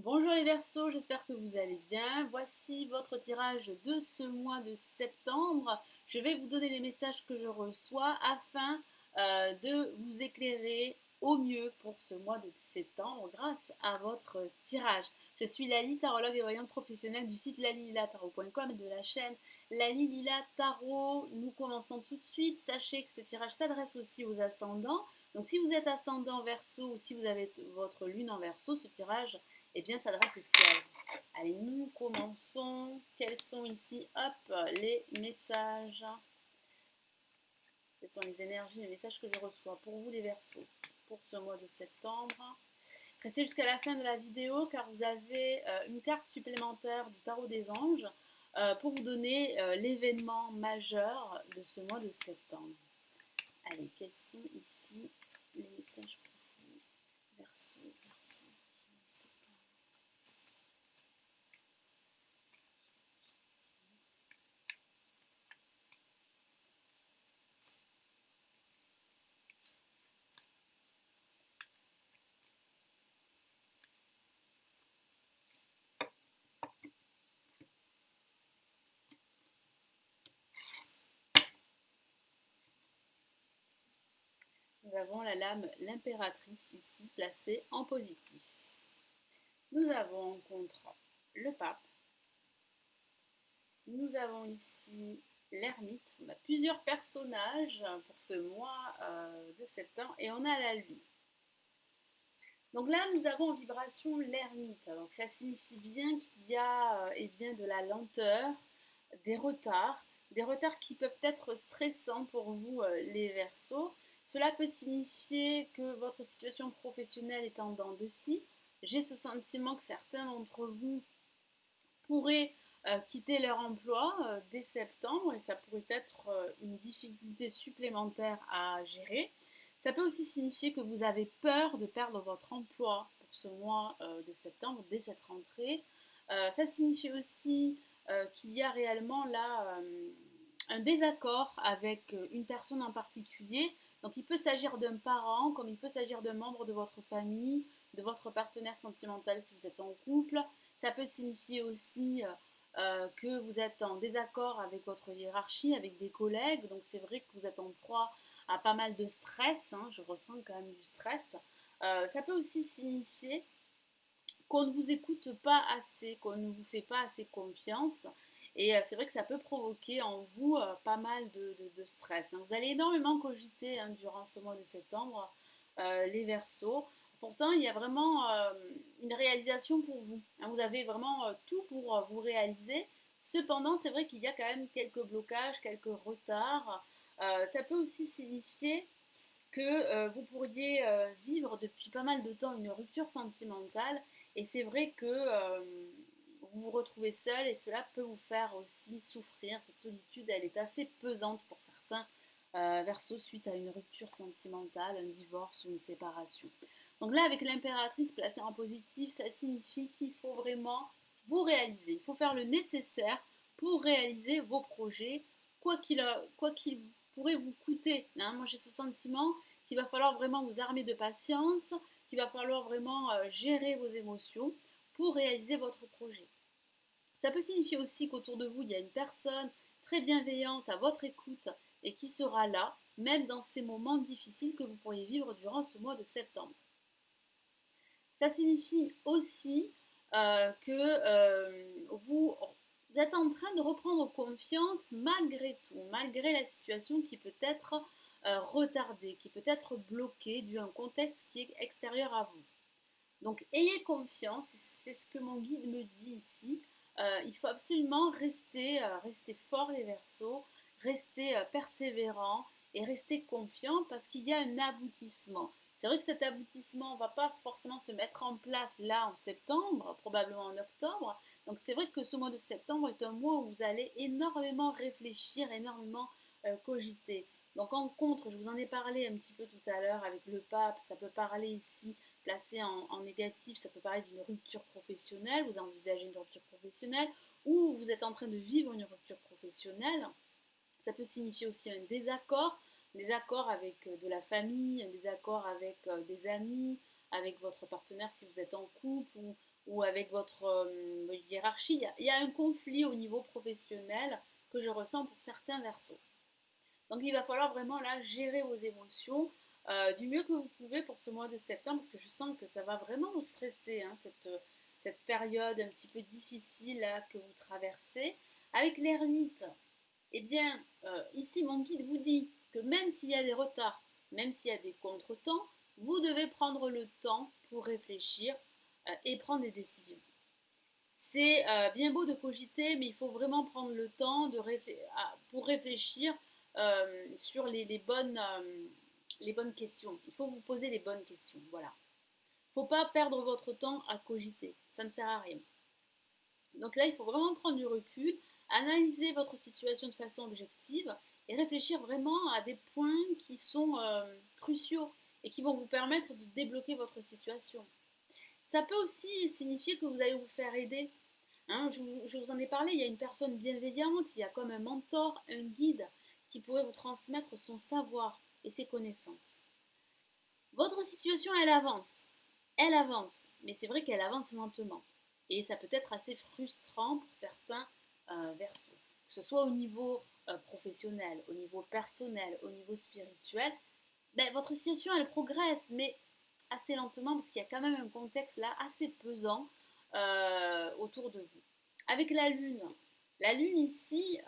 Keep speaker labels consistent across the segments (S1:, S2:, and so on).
S1: Bonjour les Verseaux, j'espère que vous allez bien. Voici votre tirage de ce mois de septembre. Je vais vous donner les messages que je reçois afin de vous éclairer au mieux pour ce mois de septembre grâce à votre tirage. Je suis Lali, tarologue et voyante professionnelle du site lalililatarot.com et de la chaîne Lali Lila Tarot. Nous commençons tout de suite. Sachez que ce tirage s'adresse aussi aux ascendants. Donc si vous êtes ascendant Verseau ou si vous avez votre lune en Verseau, ce tirage s'adresse aussi à vous. Allez, nous commençons. Quels sont ici, hop, les messages? Quelles sont les énergies, les messages que je reçois pour vous les Verseaux pour ce mois de septembre? Restez jusqu'à la fin de la vidéo car vous avez une carte supplémentaire du tarot des anges pour vous donner l'événement majeur de ce mois de septembre. Allez, quels sont ici les messages pour vous, Verseau, Verseau, septembre? Nous avons la lame l'impératrice ici placée en positif. Nous avons en contre le pape. Nous avons ici l'ermite. On a plusieurs personnages pour ce mois de septembre et on a la lune. Donc là, nous avons en vibration l'ermite. Donc ça signifie bien qu'il y a bien, de la lenteur, des retards qui peuvent être stressants pour vous, les Verseaux. Cela peut signifier que votre situation professionnelle est en dents de scie. J'ai ce sentiment que certains d'entre vous pourraient quitter leur emploi dès septembre et ça pourrait être une difficulté supplémentaire à gérer. Ça peut aussi signifier que vous avez peur de perdre votre emploi pour ce mois de septembre, dès cette rentrée. Ça signifie aussi qu'il y a réellement là un désaccord avec une personne en particulier. Donc il peut s'agir d'un parent, comme il peut s'agir d'un membre de votre famille, de votre partenaire sentimental si vous êtes en couple. Ça peut signifier aussi que vous êtes en désaccord avec votre hiérarchie, avec des collègues. Donc c'est vrai que vous êtes en proie à pas mal de stress. Hein, je ressens quand même du stress. Ça peut aussi signifier qu'on ne vous écoute pas assez, qu'on ne vous fait pas assez confiance. Et c'est vrai que ça peut provoquer en vous pas mal de stress. Hein. Vous allez énormément cogiter durant ce mois de septembre, les Verseaux. Pourtant, il y a vraiment une réalisation pour vous. Hein. Vous avez vraiment tout pour vous réaliser. Cependant, c'est vrai qu'il y a quand même quelques blocages, quelques retards. Ça peut aussi signifier que vous pourriez vivre depuis pas mal de temps une rupture sentimentale et c'est vrai que vous vous retrouvez seul et cela peut vous faire aussi souffrir. Cette solitude, elle est assez pesante pour certains Verseaux suite à une rupture sentimentale, un divorce ou une séparation. Donc là, avec l'impératrice placée en positif, ça signifie qu'il faut vraiment vous réaliser. Il faut faire le nécessaire pour réaliser vos projets, quoi qu'il pourrait vous coûter. Hein. Moi, j'ai ce sentiment qu'il va falloir vraiment vous armer de patience, qu'il va falloir vraiment gérer vos émotions pour réaliser votre projet. Ça peut signifier aussi qu'autour de vous, il y a une personne très bienveillante à votre écoute et qui sera là, même dans ces moments difficiles que vous pourriez vivre durant ce mois de septembre. Ça signifie aussi que vous êtes en train de reprendre confiance malgré tout, malgré la situation qui peut être retardée, qui peut être bloquée dû à un contexte qui est extérieur à vous. Donc ayez confiance, c'est ce que mon guide me dit ici. Il faut absolument rester fort les Verseaux, rester persévérant et rester confiant parce qu'il y a un aboutissement. C'est vrai que cet aboutissement ne va pas forcément se mettre en place là en septembre, probablement en octobre. Donc c'est vrai que ce mois de septembre est un mois où vous allez énormément réfléchir, énormément cogiter. Donc en contre, je vous en ai parlé un petit peu tout à l'heure avec le pape, ça peut parler ici placé en négatif, ça peut parler d'une rupture professionnelle, vous envisagez une rupture professionnelle, ou vous êtes en train de vivre une rupture professionnelle. Ça peut signifier aussi un désaccord avec de la famille, un désaccord avec des amis, avec votre partenaire si vous êtes en couple, ou avec votre hiérarchie. Il y a un conflit au niveau professionnel que je ressens pour certains versos. Donc il va falloir vraiment là gérer vos émotions du mieux que vous pouvez pour ce mois de septembre, parce que je sens que ça va vraiment vous stresser, hein, cette période un petit peu difficile là, que vous traversez. Avec l'ermite, eh bien, ici mon guide vous dit que même s'il y a des retards, même s'il y a des contretemps, vous devez prendre le temps pour réfléchir et prendre des décisions. C'est bien beau de cogiter, mais il faut vraiment prendre le temps pour réfléchir sur les bonnes questions. Il faut vous poser les bonnes questions. Voilà. Il ne faut pas perdre votre temps à cogiter. Ça ne sert à rien. Donc là, il faut vraiment prendre du recul, analyser votre situation de façon objective et réfléchir vraiment à des points qui sont cruciaux et qui vont vous permettre de débloquer votre situation. Ça peut aussi signifier que vous allez vous faire aider. Hein, je vous en ai parlé, il y a une personne bienveillante, il y a comme un mentor, un guide qui pourrait vous transmettre son savoir et ses connaissances. Votre situation, elle avance. Elle avance, mais c'est vrai qu'elle avance lentement. Et ça peut être assez frustrant pour certains versos. Que ce soit au niveau professionnel, au niveau personnel, au niveau spirituel, ben, votre situation, elle progresse, mais assez lentement, parce qu'il y a quand même un contexte là assez pesant autour de vous. Avec la lune ici,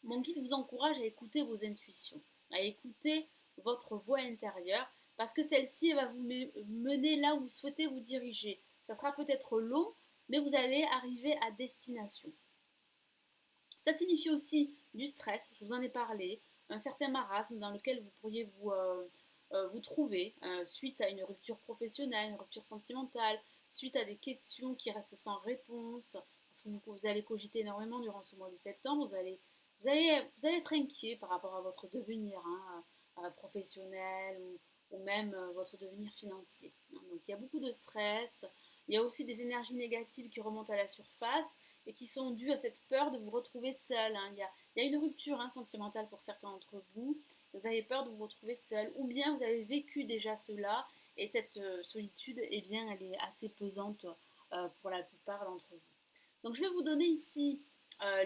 S1: mon guide vous encourage à écouter vos intuitions, à écouter votre voix intérieure, parce que celle-ci va vous mener là où vous souhaitez vous diriger. Ça sera peut-être long, mais vous allez arriver à destination. Ça signifie aussi du stress, je vous en ai parlé, un certain marasme dans lequel vous pourriez vous trouver suite à une rupture professionnelle, une rupture sentimentale, suite à des questions qui restent sans réponse, parce que vous allez cogiter énormément durant ce mois de septembre, vous allez être inquiet par rapport à votre devenir professionnel ou même votre devenir financier. Hein. Donc il y a beaucoup de stress, il y a aussi des énergies négatives qui remontent à la surface et qui sont dues à cette peur de vous retrouver seul. Hein. Il y a une rupture sentimentale pour certains d'entre vous. Vous avez peur de vous retrouver seul, ou bien vous avez vécu déjà cela, et cette solitude, eh bien, elle est assez pesante pour la plupart d'entre vous. Donc je vais vous donner ici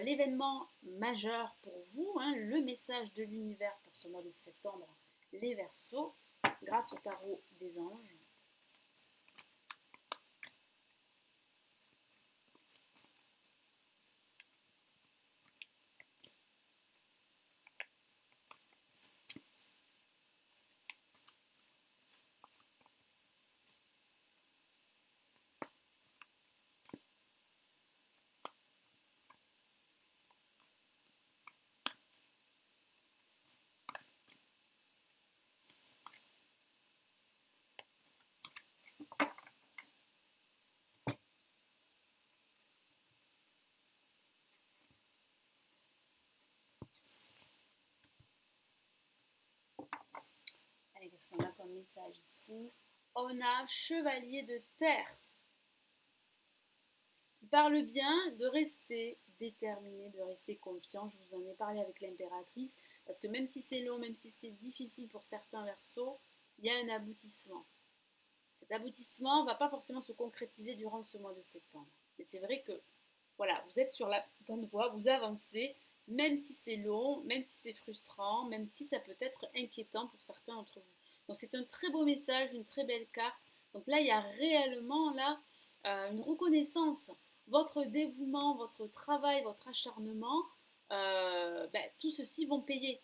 S1: l'événement majeur pour vous, hein, le message de l'univers pour ce mois de septembre, les Verseaux, grâce au tarot des anges. Allez, qu'est-ce qu'on a comme message ici? On a Chevalier de Terre qui parle bien de rester déterminé, de rester confiant. Je vous en ai parlé avec l'impératrice, parce que même si c'est long, même si c'est difficile pour certains versos, il y a un aboutissement. Cet aboutissement ne va pas forcément se concrétiser durant ce mois de septembre. Mais c'est vrai que voilà, vous êtes sur la bonne voie, vous avancez, même si c'est long, même si c'est frustrant, même si ça peut être inquiétant pour certains d'entre vous. Donc c'est un très beau message, une très belle carte. Donc là, il y a réellement là une reconnaissance. Votre dévouement, votre travail, votre acharnement, tout ceci vont payer.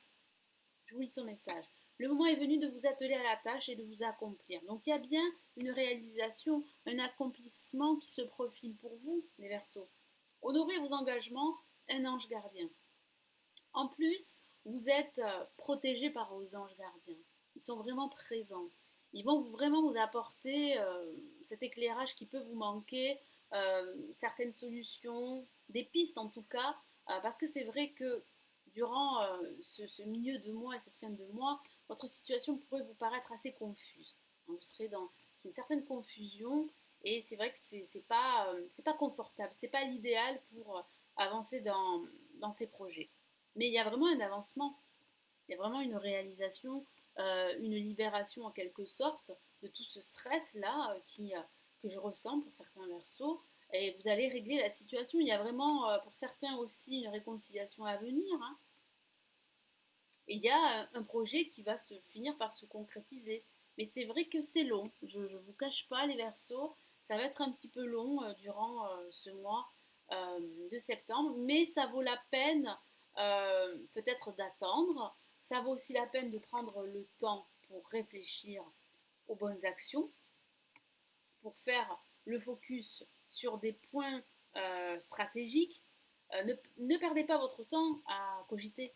S1: Je vous lis son message. Le moment est venu de vous atteler à la tâche et de vous accomplir. Donc il y a bien une réalisation, un accomplissement qui se profile pour vous, les Verseaux. Honorez vos engagements, un ange gardien. En plus, vous êtes protégé par vos anges gardiens. Ils sont vraiment présents. Ils vont vraiment vous apporter cet éclairage qui peut vous manquer, certaines solutions, des pistes en tout cas, parce que c'est vrai que durant ce milieu de mois et cette fin de mois, votre situation pourrait vous paraître assez confuse. Vous serez dans une certaine confusion et c'est vrai que c'est pas confortable, c'est pas l'idéal pour avancer dans ces projets. Mais il y a vraiment un avancement, il y a vraiment une réalisation, une libération en quelque sorte de tout ce stress-là que je ressens pour certains versos. Et vous allez régler la situation. Il y a vraiment pour certains aussi une réconciliation à venir, hein. Et il y a un projet qui va se finir par se concrétiser. Mais c'est vrai que c'est long. Je ne vous cache pas les versos. Ça va être un petit peu long durant ce mois de septembre. Mais ça vaut la peine peut-être d'attendre. Ça vaut aussi la peine de prendre le temps pour réfléchir aux bonnes actions, pour faire le focus sur des points stratégiques. Ne perdez pas votre temps à cogiter,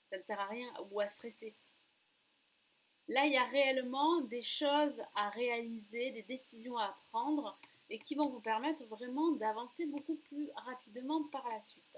S1: ça ne sert à rien, ou à stresser. Là, il y a réellement des choses à réaliser, des décisions à prendre et qui vont vous permettre vraiment d'avancer beaucoup plus rapidement par la suite.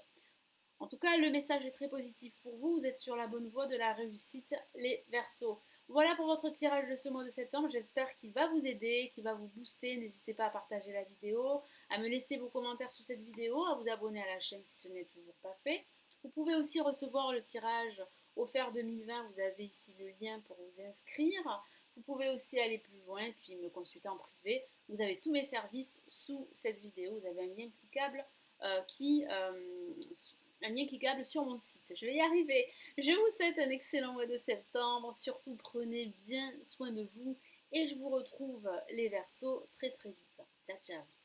S1: En tout cas, le message est très positif pour vous. Vous êtes sur la bonne voie de la réussite, les Verseaux. Voilà pour votre tirage de ce mois de septembre. J'espère qu'il va vous aider, qu'il va vous booster. N'hésitez pas à partager la vidéo, à me laisser vos commentaires sous cette vidéo, à vous abonner à la chaîne si ce n'est toujours pas fait. Vous pouvez aussi recevoir le tirage offert 2020. Vous avez ici le lien pour vous inscrire. Vous pouvez aussi aller plus loin puis me consulter en privé. Vous avez tous mes services sous cette vidéo. Vous avez un lien cliquable un lien cliquable sur mon site. Je vais y arriver. Je vous souhaite un excellent mois de septembre. Surtout, prenez bien soin de vous et je vous retrouve les Verseaux très très vite. Ciao, ciao.